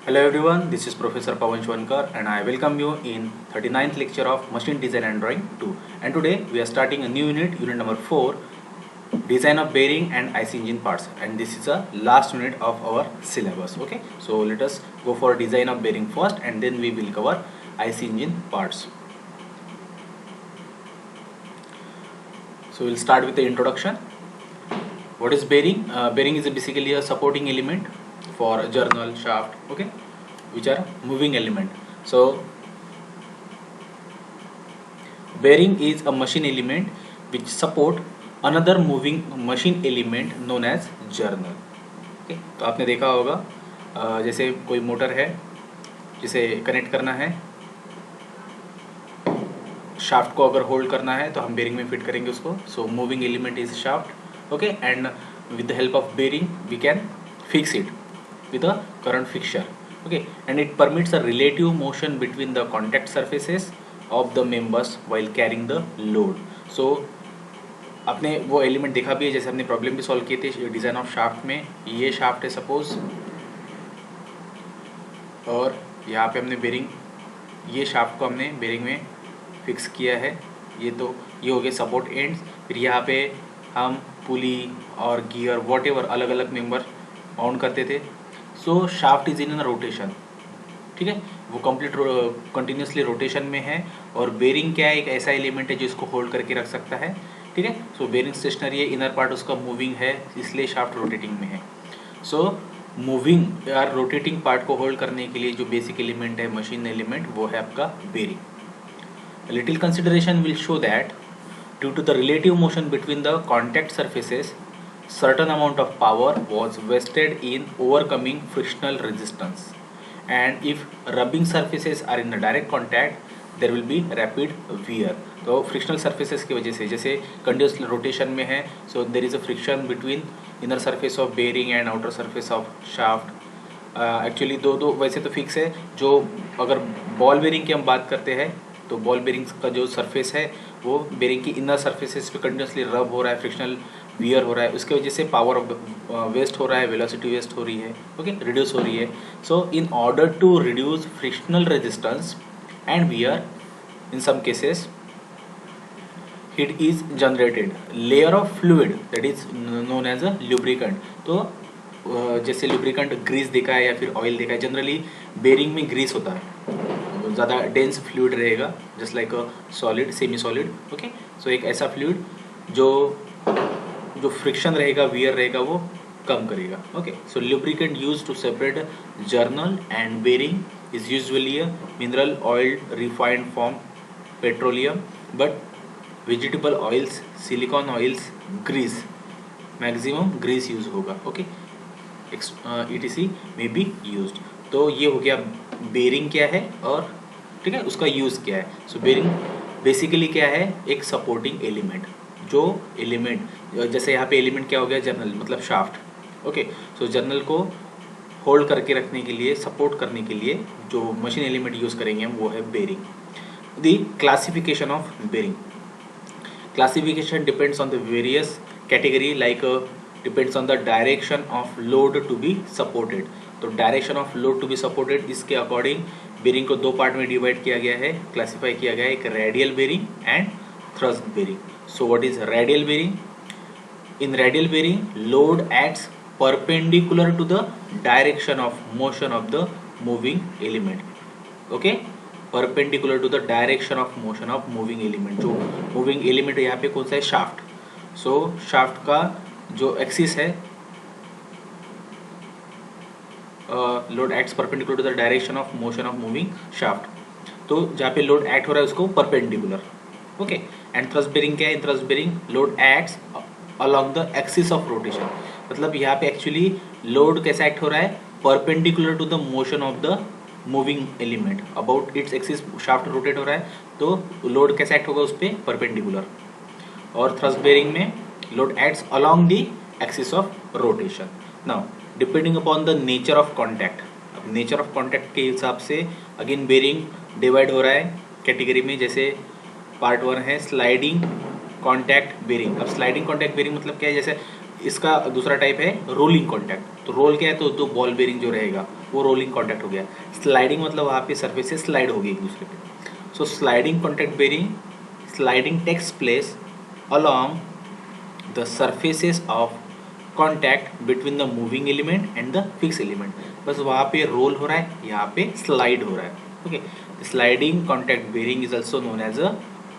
Hello everyone, this is Professor Pawan Shwankar and I welcome you in 39th lecture of Machine Design and Drawing 2. And today we are starting a new unit, unit number 4, Design of Bearing and IC Engine Parts. And this is the last unit of our syllabus. Okay, so let us go for Design of Bearing first and then we will cover IC Engine Parts. So we'll start with the introduction. What is bearing? Bearing is basically a supporting element for journal, shaft, okay, which are moving element. So bearing is a machine element which support another moving machine element known as journal. Okay, तो आपने देखा होगा जैसे कोई motor है जिसे connect करना है, शाफ्ट को अगर होल्ड करना है तो हम बेरिंग में फिट करेंगे उसको. So moving element is shaft. Okay, and with the help of bearing we can fix it with a current fixture. Okay, and it permits a relative motion between the contact surfaces of the members while carrying the load. So आपने वो element देखा भी है, जैसे हमने problem भी solve किए थे डिज़ाइन ऑफ शाफ्ट में. ये शाफ्ट है सपोज, और यहाँ पे हमने बेरिंग, ये शाफ्ट को हमने बेरिंग में फिक्स किया है. ये हो गए सपोर्ट एंड्स. फिर यहाँ पे हम पुली और गियर वॉट एवर अलग अलग मेंबर माउंट करते थे. सो शाफ्ट इज इन रोटेशन. ठीक है, वो कंप्लीट कंटिन्यूसली रोटेशन में है. और बेरिंग क्या है, एक ऐसा एलिमेंट है जो इसको होल्ड करके रख सकता है. ठीक है, सो बेरिंग स्टेशनरी है, इनर पार्ट उसका मूविंग है, इसलिए शाफ्ट रोटेटिंग में है. सो मूविंग या रोटेटिंग पार्ट को होल्ड करने के लिए जो बेसिक एलिमेंट है, मशीन एलिमेंट, वो है आपका bearing. Little consideration will show that due to the relative motion between the contact surfaces certain amount of power was wasted in overcoming frictional resistance, and if rubbing surfaces are in a direct contact there will be rapid wear. तो frictional surfaces की वजह से, जैसे continuous rotation में है, so there is a friction between inner surface of bearing and outer surface of shaft. Actually दो वैसे तो फिक्स है. जो अगर बॉल बेरिंग की हम बात करते हैं तो बॉल बेरिंग का जो सरफेस है वो बेरिंग की इनर सर्फेसेस पे कंटिन्यूसली रब हो रहा है, फ्रिक्शनल वियर हो रहा है, उसके वजह से पावर वेस्ट हो रहा है, वेलोसिटी वेस्ट हो रही है, ओके, रिड्यूस हो रही है. So in order to reduce frictional resistance and wear in some cases heat is generated. Layer of fluid that is known as a lubricant. तो जैसे लुब्रिकेंट ग्रीस देखा है या फिर ऑयल देखा है, जनरली बेरिंग में ग्रीस होता है, ज़्यादा डेंस फ्लूइड रहेगा, just like a solid, semi solid. Okay, so एक ऐसा फ्लूइड जो फ्रिक्शन रहेगा, वियर रहेगा, वो कम करेगा. Okay, so lubricant use to separate journal and bearing is usually a mineral oil, refined from petroleum, but vegetable oils, silicone oils, grease, maximum grease use होगा. Okay, ETC में be used. तो ये हो गया बेरिंग क्या है और ठीक है उसका यूज़ क्या है. सो बेरिंग बेसिकली क्या है, एक सपोर्टिंग एलिमेंट. जो एलिमेंट, जैसे यहाँ पे एलिमेंट क्या हो गया, जर्नल मतलब शाफ्ट. ओके, सो जर्नल को होल्ड करके रखने के लिए, सपोर्ट करने के लिए जो मशीन एलिमेंट यूज़ करेंगे हम, वो है bearing. The classification of bearing. Classification depends on the various category, like depends on the direction of load to be supported. तो direction of load to be supported, इसके अकॉर्डिंग बेरिंग को दो part में divide किया गया है, classify किया गया है, एक radial bearing and thrust bearing. So what is radial bearing? In radial bearing load acts perpendicular to the direction of motion of the moving element. Okay, perpendicular to the direction of motion of moving element. जो moving element यहाँ पे कौन सा है, shaft. सो shaft का जो axis है, load acts perpendicular to the direction of motion of moving shaft. तो जहाँ पे लोड एक्ट हो रहा है उसको perpendicular. Okay, and thrust bearing क्या है, thrust bearing load acts along the axis of rotation. मतलब यहाँ पे एक्चुअली लोड कैसा एक्ट हो रहा है, perpendicular to the motion of the moving element, about its axis shaft rotate हो रहा है, तो लोड कैसा एक्ट होगा उस पर, परपेंडिकुलर. और थ्रस्ट बेरिंग में load acts along the axis of rotation. Now depending upon the nature of contact. अब नेचर ऑफ कॉन्टैक्ट के हिसाब से अगेन बेरिंग डिवाइड हो रहा है कैटेगरी में. जैसे पार्ट 1 है स्लाइडिंग कॉन्टैक्ट बेरिंग. अब स्लाइडिंग कॉन्टैक्ट बेरिंग मतलब क्या है, जैसे इसका दूसरा टाइप है रोलिंग कॉन्टैक्ट. तो रोल क्या है, तो बॉल बेरिंग जो रहेगा, वो रोलिंग कॉन्टैक्ट हो गया। स्लाइडिंग मतलब वहाँ पे सरफेस से स्लाइड हो गई एक दूसरे पे। So sliding contact bearing, sliding takes place along the surfaces of contact between the moving element and the fixed element। बस वहाँ पे रोल हो रहा है, यहाँ पे स्लाइड हो रहा है। Okay, sliding contact bearing is also known as a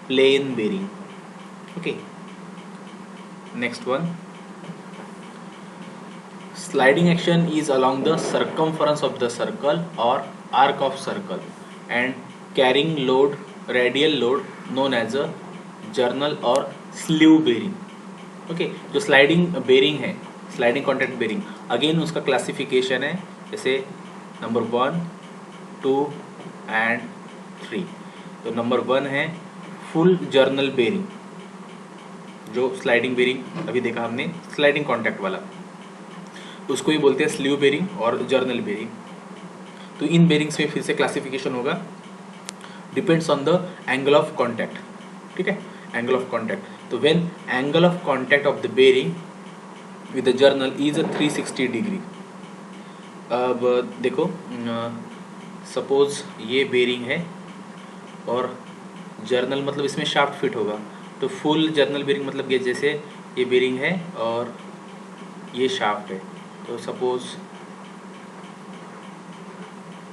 plain bearing. Okay, next one, sliding action is along the circumference of the circle or arc of circle and carrying load, radial load known as a journal or sleeve bearing। Okay, जो sliding bearing है, sliding contact bearing, again उसका classification है जैसे number 1, 2 and 3। तो number 1 है full journal bearing, जो sliding bearing अभी देखा हमने स्लाइडिंग कॉन्टैक्ट वाला, उसको ही बोलते हैं स्लीव बेरिंग और जर्नल बेरिंग। तो इन बेरिंग्स में फिर से क्लासिफिकेशन होगा, depends on the angle of contact. ठीक है, एंगल ऑफ कॉन्टैक्ट। तो when angle of contact of the bearing with the journal is 360 degree. अब देखो, सपोज ये बेरिंग है और जर्नल मतलब इसमें शाफ्ट फिट होगा, तो फुल जर्नल बेरिंग मतलब ये जैसे ये बेरिंग है और ये शाफ्ट है, तो सपोज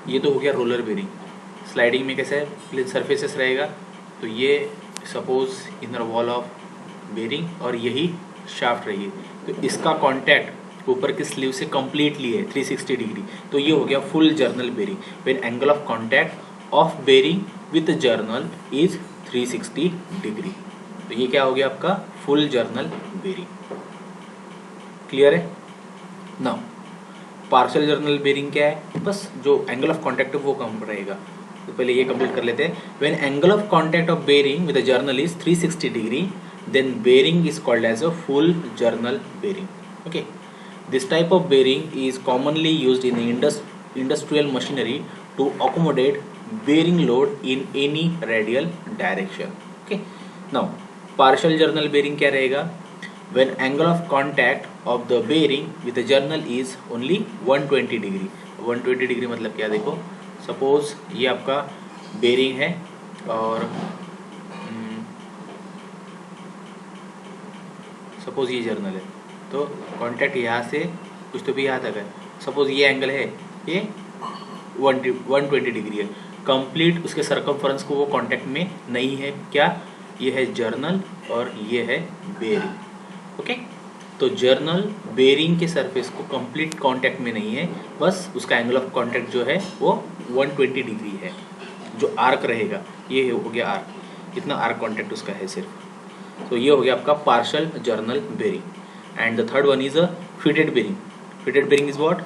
ये तो हो गया रोलर बेरिंग। स्लाइडिंग में कैसे प्लेन सरफेसेस रहेगा, तो ये suppose inner wall of bearing और यही शाफ्ट रहेगी, तो इसका कांटेक्ट ऊपर की स्लीव से कंप्लीटली है 360 डिग्री, तो ये हो गया full journal bearing. When angle of contact of bearing with journal is 360 degree, तो ये क्या हो गया आपका फुल जर्नल बेरिंग। क्लियर है? नाउ पार्शियल जर्नल बेरिंग क्या है, बस जो एंगल ऑफ कांटेक्ट है वो कम रहेगा। तो पहले ये कंप्लीट कर लेते हैं। When angle of contact of bearing with the journal is 360 degree, then bearing is called as a full journal bearing. Okay, this type of bearing is commonly used in industrial machinery to accommodate bearing load in any radial direction. Okay, now partial journal bearing क्या रहेगा, when angle of contact of the bearing with the journal is only 120 degree. 120 degree मतलब क्या, देखो suppose ये आपका bearing है और suppose ये जर्नल है, तो कांटेक्ट यहाँ से कुछ तो भी यहाँ तक है। सपोज ये एंगल है, ये 120 डिग्री है, कंप्लीट उसके सर्कमफरेंस को वो कांटेक्ट में नहीं है। क्या, ये है जर्नल और ये है बेरिंग। ओके, तो जर्नल बेरिंग के सरफेस को कंप्लीट कांटेक्ट में नहीं है, बस उसका एंगल ऑफ कांटेक्ट जो है वो 120 डिग्री है। जो आर्क रहेगा ये हो गया आर्क, इतना आर्क कांटेक्ट उसका है सिर्फ। तो ये हो गया आपका partial journal bearing. And the third one is a fitted bearing. Fitted bearing is what,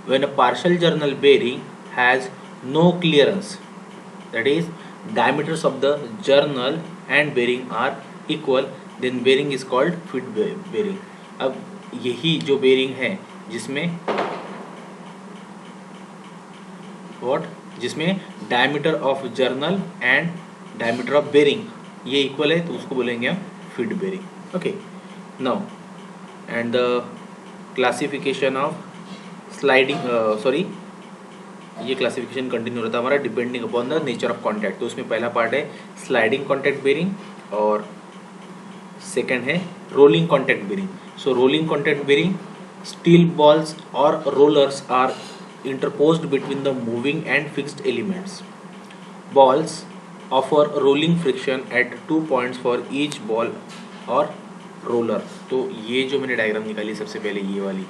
when a partial journal bearing has no clearance, that is diameters of the journal and bearing are equal, then bearing is called fit bearing। अब यही जो bearing है जिसमें what, जिसमें diameter of journal and diameter of bearing ये equal है, तो उसको बोलेंगे हम fit bearing. Okay, now and the classification of sliding ये क्लासिफिकेशन कंटिन्यू रहता है हमारा depending upon the nature of contact. तो उसमें पहला पार्ट है स्लाइडिंग कॉन्टैक्ट बेरिंग और सेकंड है rolling contact bearing. So rolling contact bearing, steel balls और rollers are interposed between the moving and fixed elements. Balls offer rolling friction at 2 points for each ball or roller। तो ये जो मैंने diagram निकाली सबसे पहले ये वाली,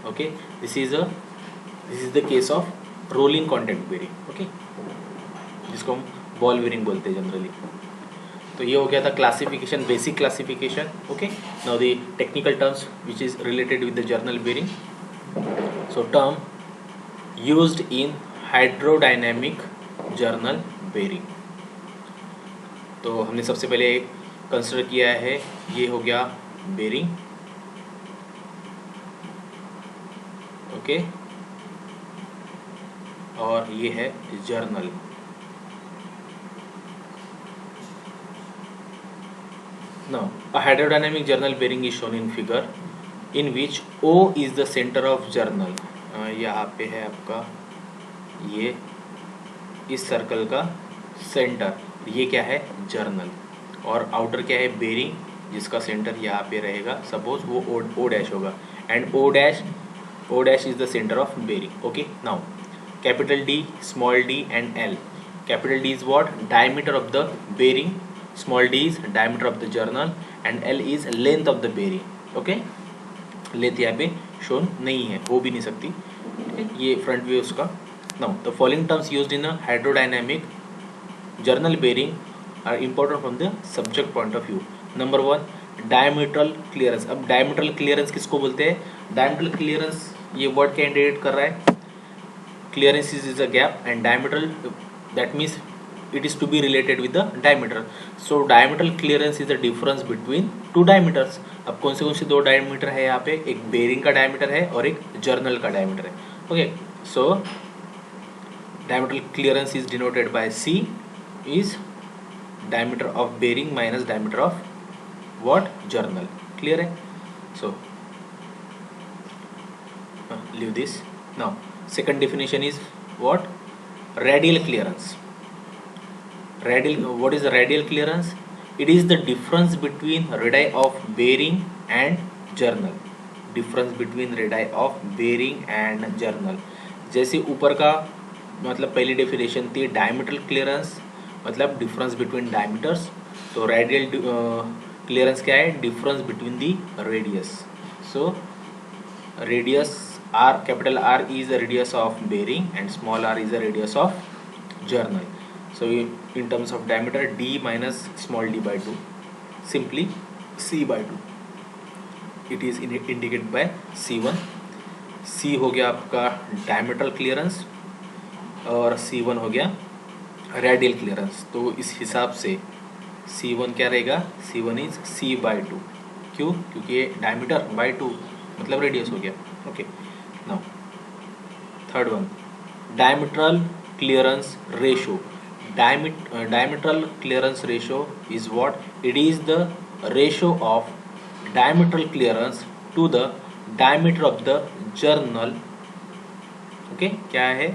okay, this is the case of rolling contact bearing. Okay, जिसको हम बॉल बेरिंग बोलते हैं जनरली। तो ये हो गया था classification, basic classification. Okay, now the technical terms which is related with the journal bearing. So term used in hydrodynamic journal bearing। तो हमने सबसे पहले कंसिडर किया है, ये हो गया बेरिंग। ओके, और ये है journal. Now a hydrodynamic journal bearing is shown in figure in which O is the center of journal। यहाँ पे है आपका ये इस सर्कल का सेंटर, ये क्या है जर्नल, और आउटर क्या है बेरिंग, जिसका सेंटर यहाँ पे रहेगा, सपोज वो ओ डैश होगा, and O dash is the centre of bearing. Okay, now capital D, small d and L. Capital D is what? Diameter of the bearing. Small d is diameter of the journal and L is length of the bearing. Okay? Length यहाँ पे shown नहीं है, हो भी नहीं सकती. ये front view उसका. Now the following terms used in a hydrodynamic journal bearing are important from the subject point of view. Number one, diametral clearance. अब diametral clearance किसको बोलते हैं? Diametral clearance ये वर्ड क्या इंडिकेट कर रहा है? Clearance is a gap and diametral, that means it is to be related with the diameter. So diametral clearance is the difference between two diameters. अब कौन से दो डायमीटर है यहाँ पे? एक बेरिंग का डायमीटर है और एक जर्नल का डायमीटर है. Okay, so diametral clearance is denoted by C is diameter of bearing minus diameter of what? Journal. Clear है? So leave this. Now second definition is what? Radial clearance. What is the radial clearance? It is the difference between radii of bearing and journal. Difference between radii of bearing and journal. जैसे ऊपर का मतलब पहली definition थी डायमीटरल clearance, मतलब difference between diameters. तो radial clearance क्या है? Difference between the radius. So radius R, capital R is the radius of bearing and small r is the radius of journal. So in terms of diameter, D minus small d by 2, simply C by 2. It is indicated by C1. C हो गया आपका diametral clearance और C1 हो गया radial clearance. तो इस हिसाब से C1 क्या रहेगा? C1 is C by 2. क्यों? क्योंकि ये diameter by 2 मतलब radius हो गया. Okay. Now third one, diametral clearance ratio. Diametral clearance ratio is what? It is the ratio of diametral clearance to the diameter of the journal. Okay, क्या है?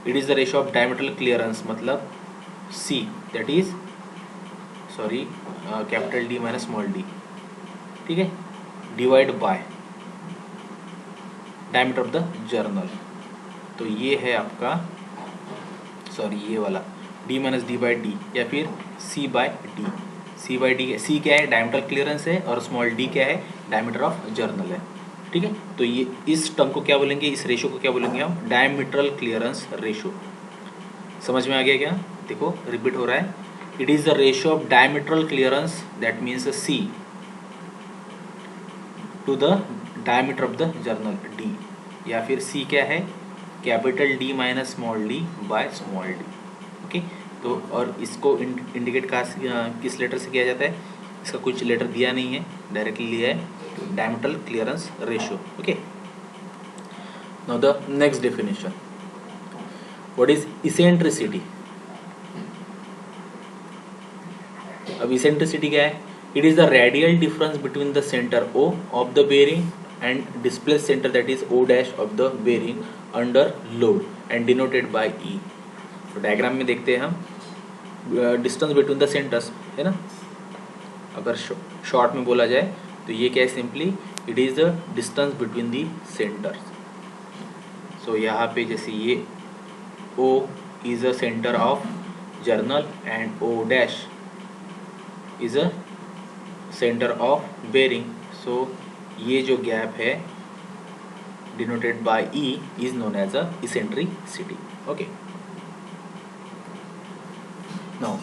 It is the ratio of diametral clearance मतलब C, that is capital D minus small d. ठीक है, divide by diameter of the journal. तो ये है आपका ये वाला D minus D by D या फिर C by D. C by D, C क्या है? डायमीटर क्लियरेंस है और स्मॉल d क्या है? डायमीटर ऑफ जर्नल है. ठीक है, तो ये इस टर्म को क्या बोलेंगे? इस रेशो को क्या बोलेंगे हम? डायमीटरल क्लियरेंस रेशो. समझ में आ गया क्या? देखो रिपीट हो रहा है. It is the ratio of diametral clearance, that means C to the diameter of the journal D, या फिर C क्या है? Capital D minus small d by small d. Okay, तो और इसको इंडिकेट किस लेटर से किया जाता है? इसका कुछ लेटर दिया नहीं है, डायरेक्टली लिया है diametral clearance ratio. Okay, now the next definition. What is eccentricity? अब इसेंट्रिसिटी क्या है? It is the radial difference between the center O of the bearing and displaced center, that is O dash of the bearing under load and denoted by E. तो diagram में देखते हैं हम distance between the centres है ना. अगर short में बोला जाए तो ये क्या है? Simply it is the distance between the centres. So यहाँ पे जैसे ये O is a center of journal and O dash is a centre of bearing. So ये जो गैप है denoted by E is known as a eccentricity. Okay, now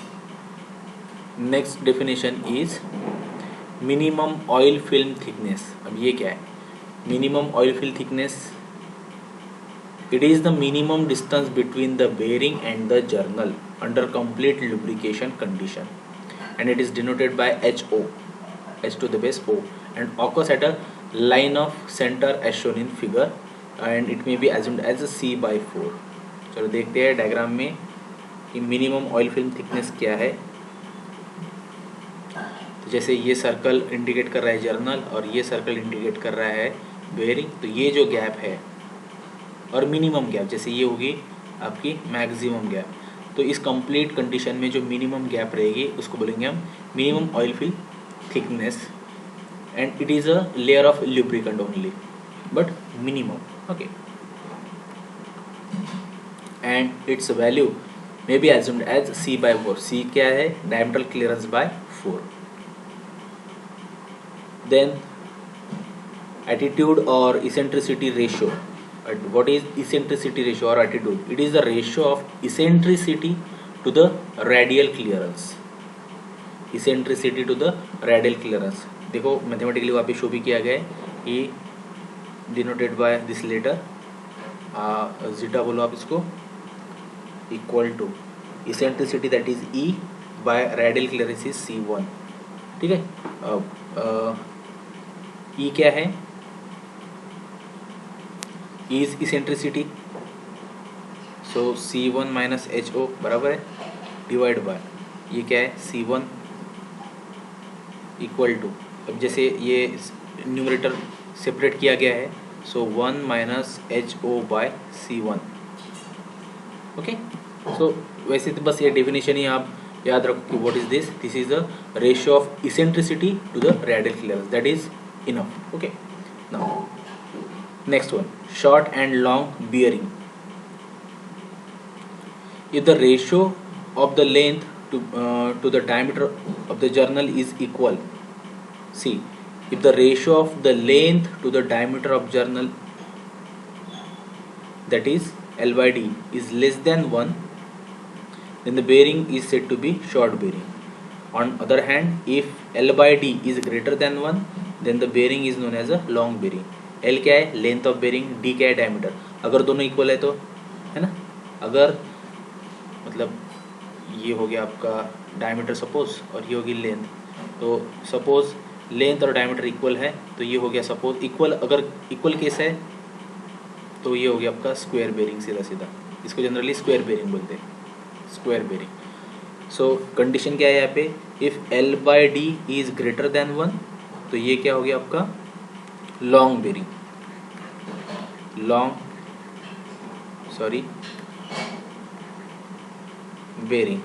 next definition is minimum oil film thickness. अब ये क्या है? Minimum oil film thickness, it is the minimum distance between the bearing and the journal under complete lubrication condition and it is denoted by HO, H to the base O, and occurs at a line of center as shown in figure and it may be assumed as a C by 4. चलो देखते हैं diagram में कि minimum oil film thickness क्या है. तो जैसे ये सर्कल इंडिकेट कर रहा है जर्नल और ये सर्कल इंडिकेट कर रहा है बेरिंग. तो ये जो गैप है और मिनिमम गैप, जैसे ये होगी आपकी मैक्सिमम गैप। तो इस कंप्लीट कंडीशन में जो मिनिमम गैप रहेगी उसको बोलेंगे हम minimum oil film thickness, and it is a layer of lubricant only but minimum. Okay, and its value may be assumed as C/4। C क्या है? Diameter clearance by 4। Then attitude or eccentricity ratio. What is eccentricity ratio or attitude? It is the ratio of eccentricity to the radial clearance. Eccentricity to the radial clearance. देखो mathematically वहाँ पे show भी किया गया है, E denoted by this letter zeta बोलो आप इसको, equal to eccentricity that is E by radial clearance is C1। ठीक है, E क्या है? Is eccentricity, so C1 minus HO बराबर है डिवाइड बाय ये क्या है C1 इक्वल टू, अब जैसे ये न्यूमरेटर सेपरेट किया गया है, so 1 minus HO by C1। Okay, so वैसे तो बस ये डेफिनेशन ही आप याद रखो कि what is this, this is the ratio of eccentricity to the radial clearance, that is enough. Okay, now next one, short and long bearing. If the ratio of the length to the diameter of the journal is equal, see, if the ratio of the length to the diameter of journal, that is L by D, is less than 1, then the bearing is said to be short bearing. On other hand, if L by D is greater than 1, then the bearing is known as a long bearing. L क्या है? Length of bearing. D क्या है? Diameter. अगर दोनों equal है तो, है ना, अगर मतलब ये हो गया आपका डायमीटर सपोज और ये होगी लेंथ, तो सपोज लेंथ और डायमीटर इक्वल है तो ये हो गया सपोज इक्वल, अगर इक्वल केस है तो ये हो गया आपका स्क्वायर बेरिंग, सीधा सीधा इसको जनरली स्क्वायर बेरिंग बोलते हैं, स्क्वायर बेरिंग। सो कंडीशन क्या है यहाँ पे? If L bye D is greater than 1, तो ये क्या हो गया आपका long bearing, bearing,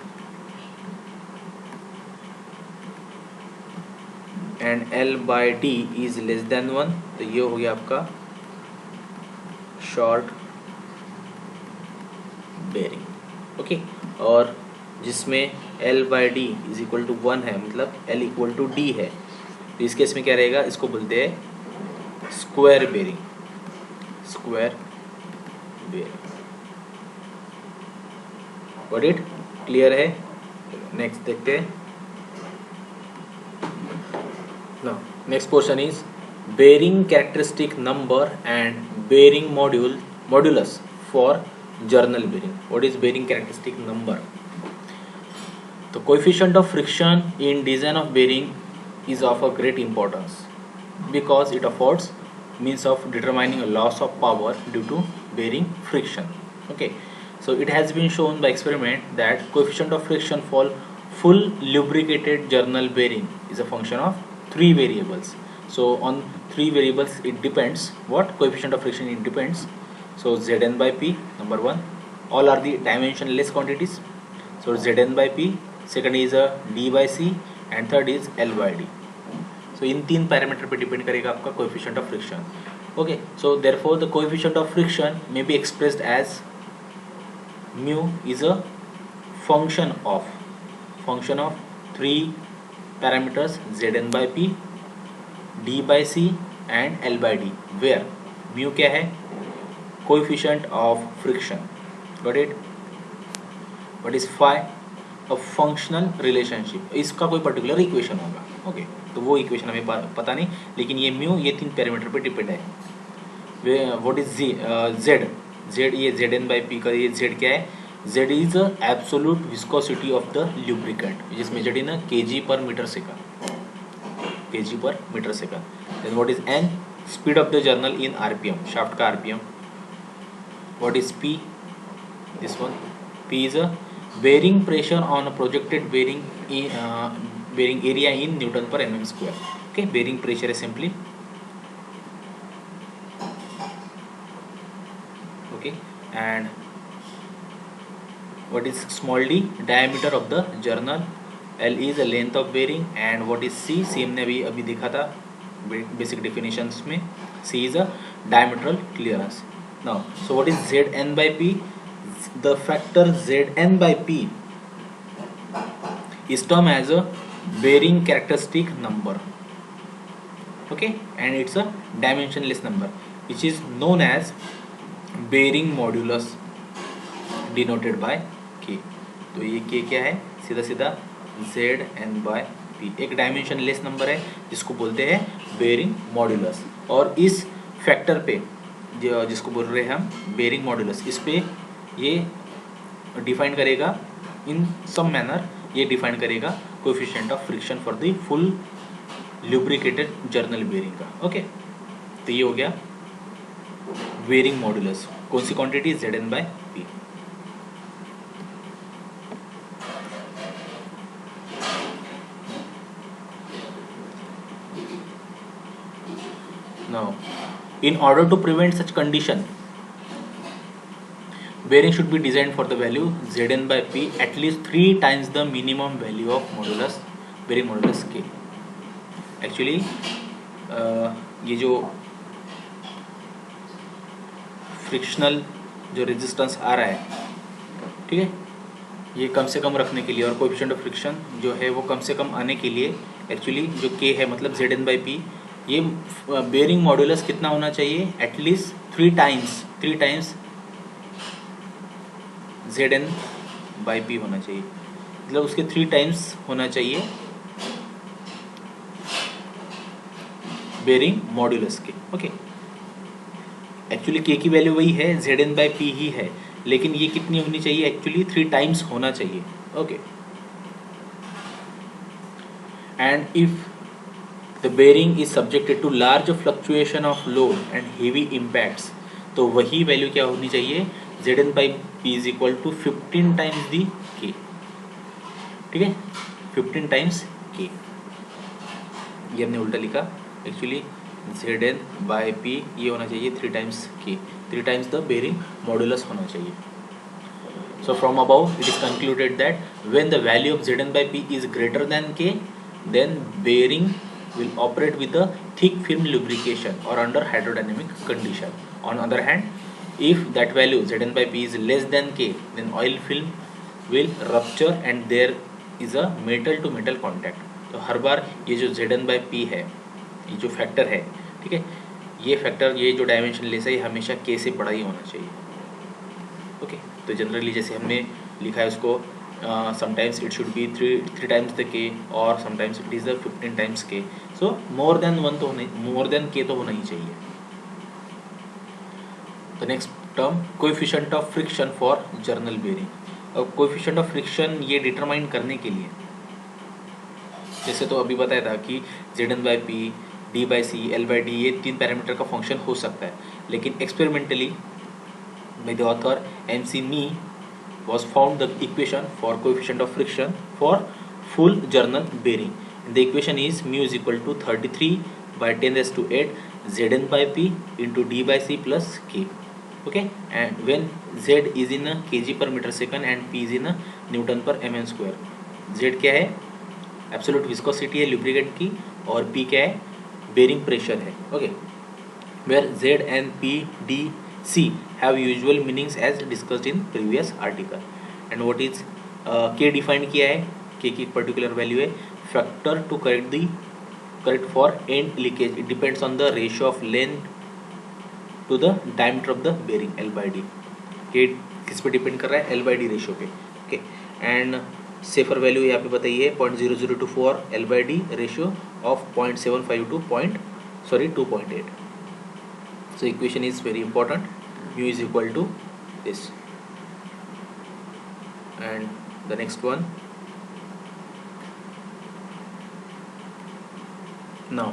and L bye D is less than 1, तो ये हो गया आपका शॉर्ट बेरिंग। ओके, और जिसमें L bye D is equal to 1 है, मतलब L इक्वल टू D है, तो इस केस में क्या रहेगा? इसको बोलते हैं square bearing, square bearing. Got it? Clear है? नेक्स्ट देखते हैं। Now next portion is bearing characteristic number and bearing modulus for journal bearing. What is bearing characteristic number? तो coefficient of friction in design of bearing is of a great importance because it affords means of determining a loss of power due to bearing friction. Okay, so it has been shown by experiment that coefficient of friction for full lubricated journal bearing is a function of 3 variables. So on 3 variables it depends. What coefficient of friction? It depends. So Zn by P, number 1, all are the dimensionless quantities, so Zn by P, second is a D by C, and third is L by D. So इन 3 parameter पे depend करेगा आपका coefficient of friction. Okay, so therefore the coefficient of friction may be expressed as mu is a function of 3 parameters Zn by P, D by C and L by D, where mu क्या है? Coefficient of friction. Got it? What is phi? A functional relationship. इसका कोई particular equation होगा। Okay, तो वो equation हमें पता नहीं, लेकिन ये म्यू ये 3 पैरामीटर पे डिपेंड है। व्हाट इज जेड ये Zn by P का ये Z क्या है? Z is absolute viscosity of the lubricant, जिसमें Z in kg per metre second, kg per metre second. Then what is N? Speed of the journal in RPM, shaft का RPM। What is P? This one, P is a bearing pressure on a projected bearing area in Newton per mm square. Okay, bearing pressure is simply, okay, and what is small d, diameter of the journal, L is the length of bearing, and what is C, C हमने अभी देखा था basic definitions में, C is a diametral clearance. Now so what is Zn by P? The factor Zn by P is termed as a bearing characteristic number, okay, and it's a dimensionless number which is known as bearing modulus denoted by K. तो ये K क्या है? सीधा सीधा Zn by P एक dimensionless number है जिसको बोलते हैं बेरिंग मॉड्यूलस, और इस फैक्टर पे जिसको बोल रहे हैं हम बेरिंग मॉड्यूलस, इस पे ये डिफाइन करेगा इन सम मैनर, ये डिफाइन करेगा coefficient of friction for the full lubricated journal bearing का, ओके। तो ये हो गया बेरिंग मॉड्यूलस, कौन सी quantity? Zn by P। Now, in order to prevent such condition, bearing should be designed for the value Zn by P at least 3 times the minimum value of modulus bearing modulus K. Actually, ये जो frictional जो resistance आ रहा है, ठीक है, ये कम से कम रखने के लिए और कोएफिशिएंट ऑफ फ्रिक्शन जो है वो कम से कम आने के लिए एक्चुअली जो K है मतलब Zn by P, ये बेरिंग मॉड्यूलस कितना होना चाहिए? At least 3 times Zn by P होना चाहिए, मतलब उसके 3 टाइम्स होना चाहिए बेरिंग मॉड्यूलस के, ओके। एक्चुअली K की वैल्यू वही है, Zn by P ही है, लेकिन ये कितनी होनी चाहिए? एक्चुअली 3 टाइम्स होना चाहिए, okay. And if the bearing is subjected to large fluctuation of load and heavy impacts, तो वही वैल्यू क्या होनी चाहिए? Zn by P is equal to 15 times the K, ठीक है, 15 टाइम्स K। ये हमने उल्टा लिखा, एक्चुअली Zn by P ये होना चाहिए 3 times K, 3 times the bearing modulus होना चाहिए। So from above it is concluded that when the value of Zn by P is greater than K, then bearing will operate with a thick film lubrication or under hydrodynamic condition. On other hand, if that value Zn by P is less than K, then oil film will rupture and there is a metal to metal contact. तो हर बार ये जो Zn by P है, ये जो factor है, ठीक है, ये फैक्टर, ये जो डायमेंशन लेस है, ये हमेशा K से बड़ा ही होना चाहिए, ओके। तो जनरली जैसे हमने लिखा है उसको, sometimes it should be 3 times the K और sometimes it is the 15 times K। So more than K तो होना ही चाहिए। The next term coefficient of friction for journal bearing. अब कोएफिशिएंट ऑफ फ्रिक्शन ये डिटरमाइन करने के लिए, जैसे तो अभी बताया था कि Zn by P, D by C, L by D ये 3 पैरामीटर का फंक्शन हो सकता है, लेकिन experimentally by the author MC Me was found the equation for coefficient of friction for full journal bearing. The equation is mu is equal to 33 by 10 raised to 8 Zn by P into D by C plus K, okay, and when Z is in a kg per meter second and P is in a Newton per mn square। Z क्या है? Absolute viscosity है lubricant की, और P क्या है? Bearing pressure है, okay. Where Z and P, D, C have usual meanings as discussed in previous article, and what is K defined किया है? K की पर्टिकुलर वैल्यू है factor to correct for and leakage, it depends on the ratio of length to the diameter of the bearing L by D। K किस पे depend कर रहा है? L by D ratio पे, okay. And safer value यहाँ पे बताइए 0.0024 L by D ratio of 0.75 to 2.8। So equation is very important, mu is equal to this, and the next one, now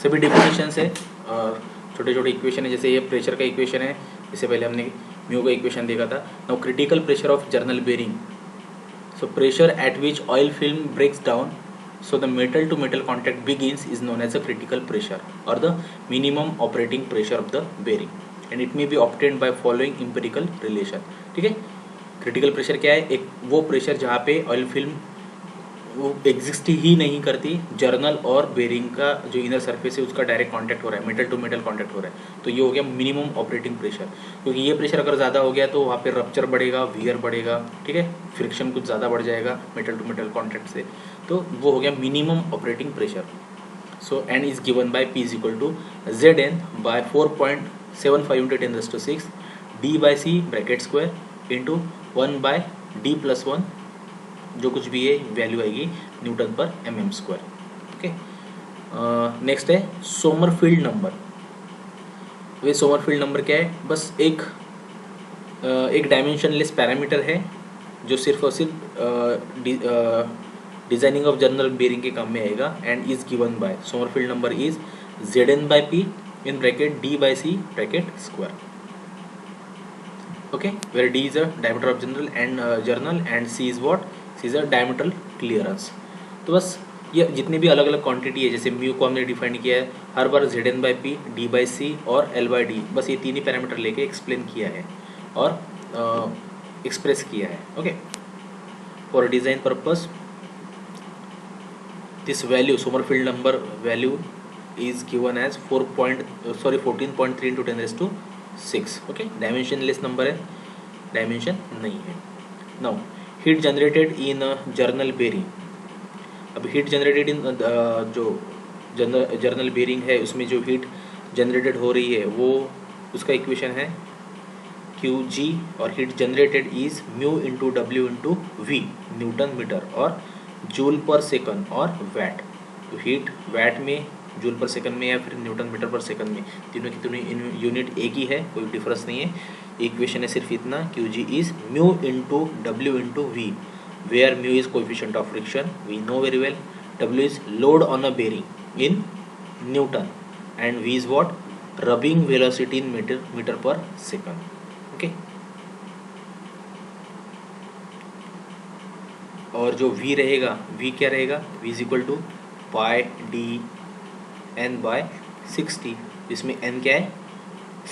सभी डिफिनेशन है और छोटे छोटे इक्वेशन है, जैसे ये प्रेशर का इक्वेशन है, इससे पहले हमने म्यू का इक्वेशन देखा था। Now critical pressure of journal bearing, so pressure at which oil film breaks down so the metal to metal contact begins is known as a critical pressure or the minimum operating pressure of the bearing, and it may be obtained by following empirical relation. ठीक है, critical pressure क्या है? एक वो pressure जहाँ पे oil film वो exist ही नहीं करती, जर्नल और बेरिंग का जो इनर सरफेस है उसका डायरेक्ट कांटेक्ट हो रहा है, मेटल टू मेटल कांटेक्ट हो रहा है, तो ये हो गया मिनिमम ऑपरेटिंग प्रेशर। क्योंकि ये प्रेशर अगर ज़्यादा हो गया तो वहाँ पे रप्चर बढ़ेगा, वियर बढ़ेगा, ठीक है, फ्रिक्शन कुछ ज़्यादा बढ़ जाएगा मेटल टू मेटल कॉन्टैक्ट से, तो वो हो गया minimum operating pressure. So N is given by P is equal to Z N by 4.75 into 10⁻⁶ D by C bracket square into 1 by D plus 1 जो कुछ भी है वैल्यू आएगी न्यूटन पर mm स्क्वायर। ओके, नेक्स्ट है Sommerfeld number. वे Sommerfeld number क्या है? बस एक डायमेंशनलेस पैरामीटर है जो सिर्फ और सिर्फ डिजाइनिंग ऑफ जनरल बेरिंग के काम में आएगा and is given by Sommerfeld number is Zn by P in bracket D by C bracket square. Okay, where D is a diameter of journal and C is what? C is a diametral clearance। तो बस ये जितने भी अलग अलग quantity है, जैसे mu को हमने डिफाइन किया है हर बार Zn by P, D by C और L बाय D, बस ये तीन ही पैरामीटर लेके एक्सप्लेन किया है और एक्सप्रेस किया है। Okay, for design purpose this value Sommerfeld number value is given as 14.3 into 10⁻⁶। Okay, dimensionless number है, डायमेंशन नहीं है। Now heat generated in journal bearing. अब हीट जनरेटेड इन जो जर्नल बेरिंग है उसमें जो हीट जनरेटेड हो रही है वो उसका इक्वेशन है Qg और heat generated is mu into W into V newton metre और जूल पर सेकंड और वैट। तो हीट वैट में, जूल पर सेकंड में या फिर न्यूटन मीटर पर सेकंड में, तीनों की तीनों यूनिट एक ही है, कोई डिफरेंस नहीं है। इक्वेशन है सिर्फ इतना, Qg is mu into W into V, where mu is coefficient of friction, we know very well, W is load on a bearing in newton and V is what? Rubbing velocity in metre per second. Okay, और जो v रहेगा, v क्या रहेगा? v is equal to pi D n by 60, इसमें n क्या है?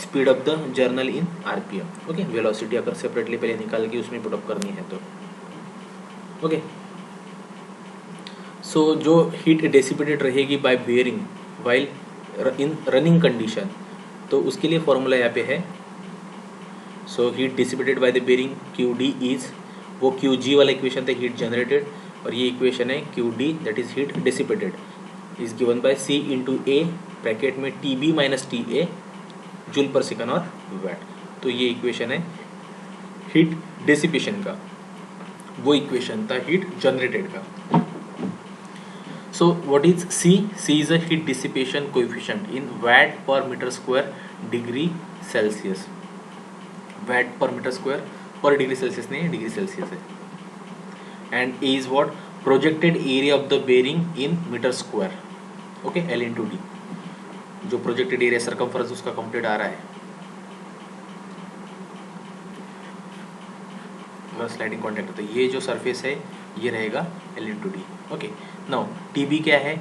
Speed of the journal in rpm। Okay, velocity अगर separately पहले निकाल के उसमें पुट अप करनी है तो। ओके, सो जो हीट डेसिपेटेड रहेगी by bearing while in running condition, तो उसके लिए फॉर्मूला यहाँ पे है। So heat dissipated by the bearing Qd is, वो Qg वाला इक्वेशन था हीट जनरेटेड, और ये इक्वेशन है Qd that is heat dissipated is given by C into A bracket में TB minus TA joule per second और watt. तो ये इक्वेशन है हीट डिसिपेशन का, वो इक्वेशन था हीट जनरेटेड का। So what is C? C is a heat dissipation coefficient in watt per metre square degree Celsius. Watt per metre square per degree Celsius नहीं है, degree Celsius है। And A is what? Projected area of the bearing in metre square. Okay, L into D, जो projected area circumference उसका complete आ रहा है। अगर sliding contact होता है, ये जो सरफेस है ये रहेगा L into D. Okay, now TB क्या है?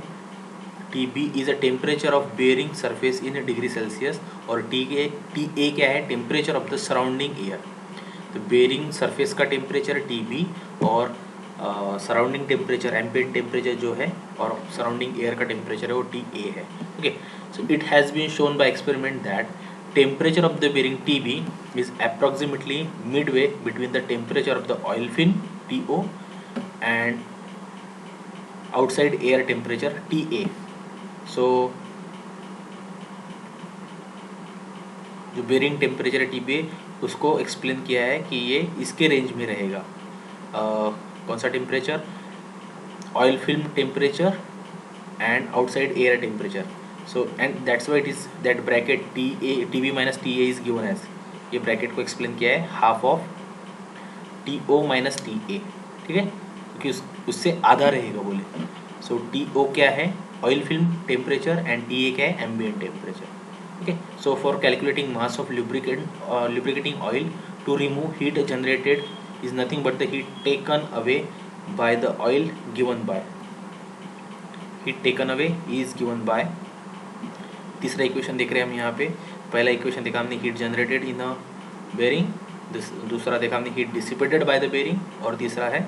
TB is a temperature of bearing surface in degree Celsius, और TA क्या है? Temperature of the surrounding air. तो बेयरिंग सरफेस का टेम्परेचर TB और सराउंडिंग टेम्परेचर, एम्बिएंट टेम्परेचर जो है और सराउंडिंग एयर का टेम्परेचर है वो TA है। Okay, so it has been shown by experiment that temperature of the bearing TB is approximately midway between the temperature of the oil film TO and outside air temperature TA। so जो bearing temperature है TB उसको explain किया है कि ये इसके range में रहेगा। कौन सा temperature? Oil film temperature and outside air temperature. So and that's why it is that bracket TB minus TA is given as, ये ब्रैकेट को एक्सप्लेन किया है half of TO minus TA। ठीक है, क्योंकि उससे आधा रहेगा बोले। सो TO क्या है? Oil film temperature and TA क्या है? Ambient temperature. Okay, so for calculating mass of lubricating oil to remove heat generated is nothing but the heat taken away by the oil given by, heat taken away is given by, तीसरा equation देख रहे हैं हम यहाँ पे, पहला equation देखा हमने heat generated in a bearing, दूसरा देखा हमने heat dissipated by the bearing, और तीसरा है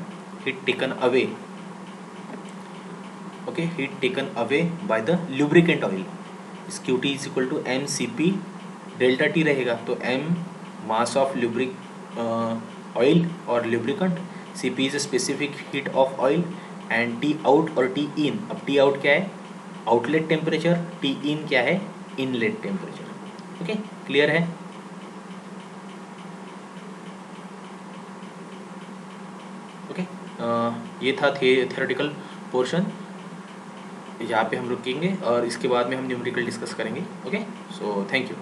heat taken away, okay, heat taken away by the lubricant oil. इस QT is equal to mCp delta T रहेगा, तो m mass of lubric oil और lubricant, Cp is specific heat of oil, and T out और T in, अब T out क्या है, outlet temperature, T इन क्या है, इनलेट टेम्परेचर। ओके, क्लियर है? ओके, ये था थियोरेटिकल पोर्शन, यहाँ पे हम रुकेंगे और इसके बाद में हम न्यूमेरिकल डिस्कस करेंगे। Okay, so thank you.